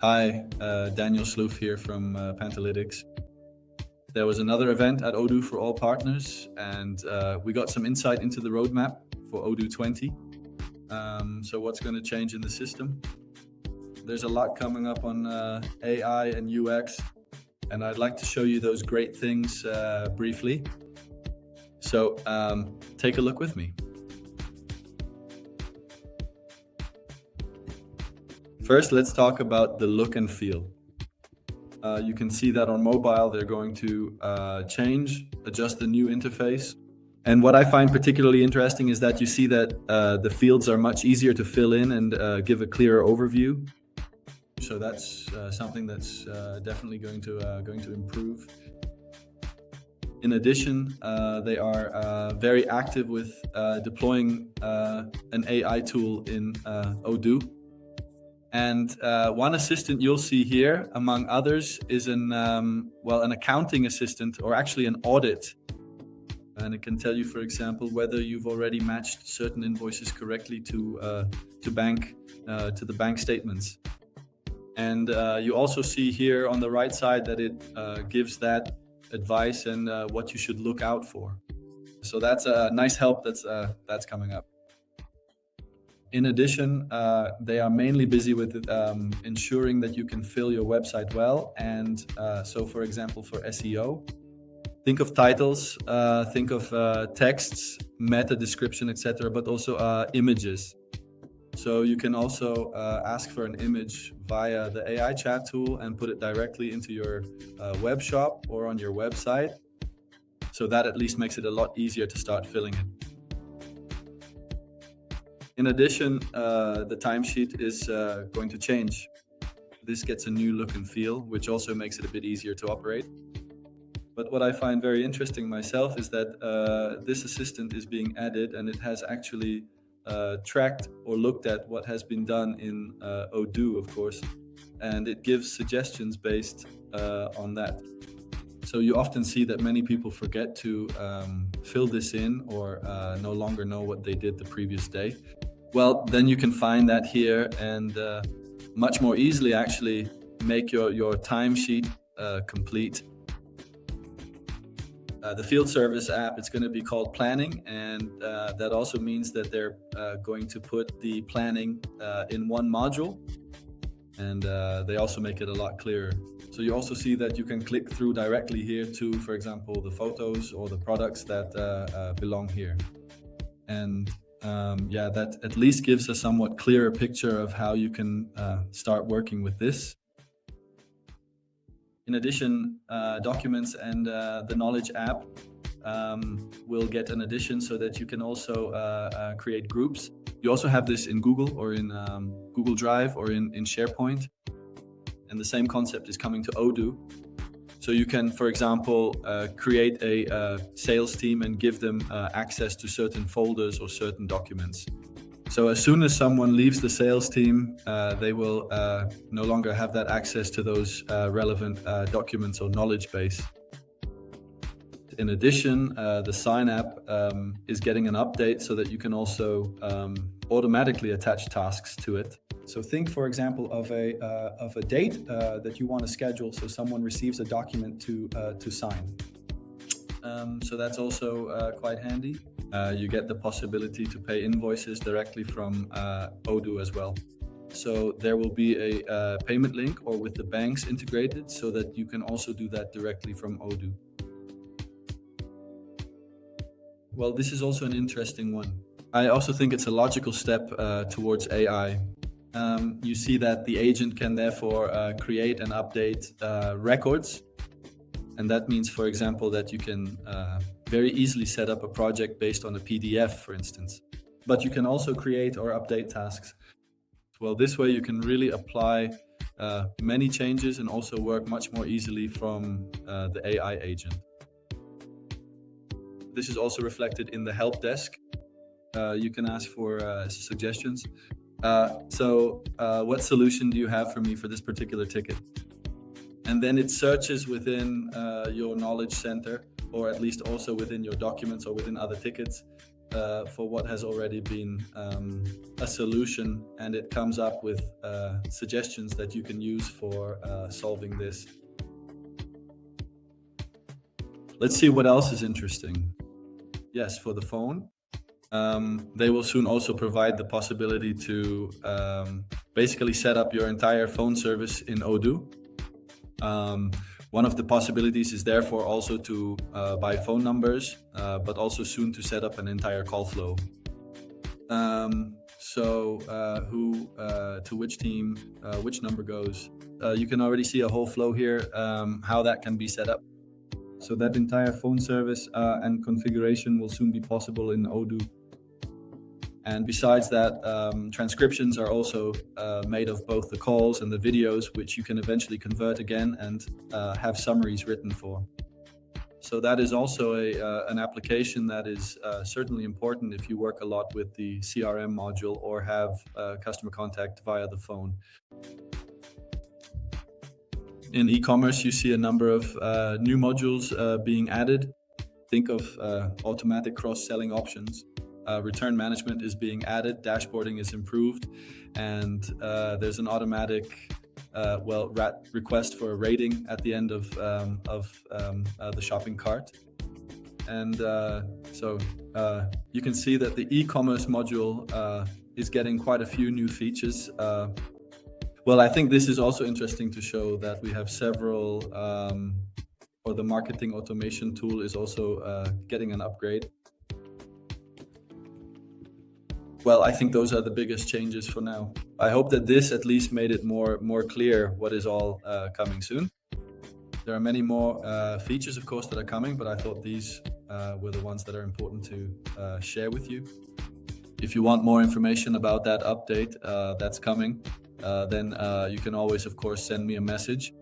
Hi, Daniel Sloof here from Pantalytics. There was another event at Odoo for all partners, and we got some insight into the roadmap for Odoo 20. So what's going to change in the system? There's a lot coming up on AI and UX, and I'd like to show you those great things briefly. So take a look with me. First, let's talk about the look and feel. You can see that on mobile, they're going to adjust the new interface. And what I find particularly interesting is that you see that the fields are much easier to fill in and give a clearer overview. So that's something that's definitely going to improve. In addition, they are very active with deploying an AI tool in Odoo. And one assistant you'll see here, among others, is an accounting assistant, or actually an audit. And it can tell you, for example, whether you've already matched certain invoices correctly to the bank statements. And you also see here on the right side that it gives that advice and what you should look out for. So that's a nice help that's coming up. In addition, they are mainly busy with ensuring that you can fill your website well. And so, for example, for SEO, think of titles, think of texts, meta description, etc., but also images. So you can also ask for an image via the AI chat tool and put it directly into your web shop or on your website. So that at least makes it a lot easier to start filling it. In addition, the timesheet is going to change. This gets a new look and feel, which also makes it a bit easier to operate. But what I find very interesting myself is that this assistant is being added, and it has actually tracked or looked at what has been done in Odoo, of course, and it gives suggestions based on that. So you often see that many people forget to fill this in or no longer know what they did the previous day. Well, then you can find that here and much more easily actually make your timesheet complete. The field service app, it's going to be called Planning, and that also means that they're going to put the planning in one module, and they also make it a lot clearer. So you also see that you can click through directly here to, for example, the photos or the products that belong here. And that at least gives a somewhat clearer picture of how you can start working with this. In addition, documents and the Knowledge app will get an addition so that you can also create groups. You also have this in Google or in Google Drive or in SharePoint. And the same concept is coming to Odoo. So you can, for example, create a sales team and give them access to certain folders or certain documents. So as soon as someone leaves the sales team, they will no longer have that access to those relevant documents or knowledge base. In addition, the Sign app is getting an update so that you can also automatically attach tasks to it. So think, for example, of a date that you want to schedule, so someone receives a document to sign. So that's also quite handy. You get the possibility to pay invoices directly from Odoo as well. So there will be a payment link or with the banks integrated so that you can also do that directly from Odoo. Well, this is also an interesting one. I also think it's a logical step towards AI. You see that the agent can therefore create and update records. And that means, for example, that you can very easily set up a project based on a PDF, for instance. But you can also create or update tasks. Well, this way you can really apply many changes and also work much more easily from the AI agent. This is also reflected in the help desk. You can ask for suggestions. So what solution do you have for me for this particular ticket? And then it searches within your knowledge center, or at least also within your documents or within other tickets, for what has already been a solution, and it comes up with suggestions that you can use for solving this. Let's see what else is interesting. Yes, for the phone, they will soon also provide the possibility to basically set up your entire phone service in Odoo. One of the possibilities is therefore also to buy phone numbers, but also soon to set up an entire call flow. Who to which team, which number goes. You can already see a whole flow here, how that can be set up. So that entire phone service and configuration will soon be possible in Odoo. And besides that, transcriptions are also made of both the calls and the videos, which you can eventually convert again and have summaries written for. So that is also an application that is certainly important if you work a lot with the CRM module or have customer contact via the phone. In e-commerce, you see a number of new modules being added. Think of automatic cross-selling options. Return management is being added, dashboarding is improved, and there's an automatic request for a rating at the end of the shopping cart. And you can see that the e-commerce module is getting quite a few new features. I think this is also interesting to show that we have several, or the marketing automation tool is also getting an upgrade. Well, I think those are the biggest changes for now. I hope that this at least made it more clear what is all coming soon. There are many more features, of course, that are coming, but I thought these were the ones that are important to share with you. If you want more information about that update that's coming, then you can always, of course, send me a message.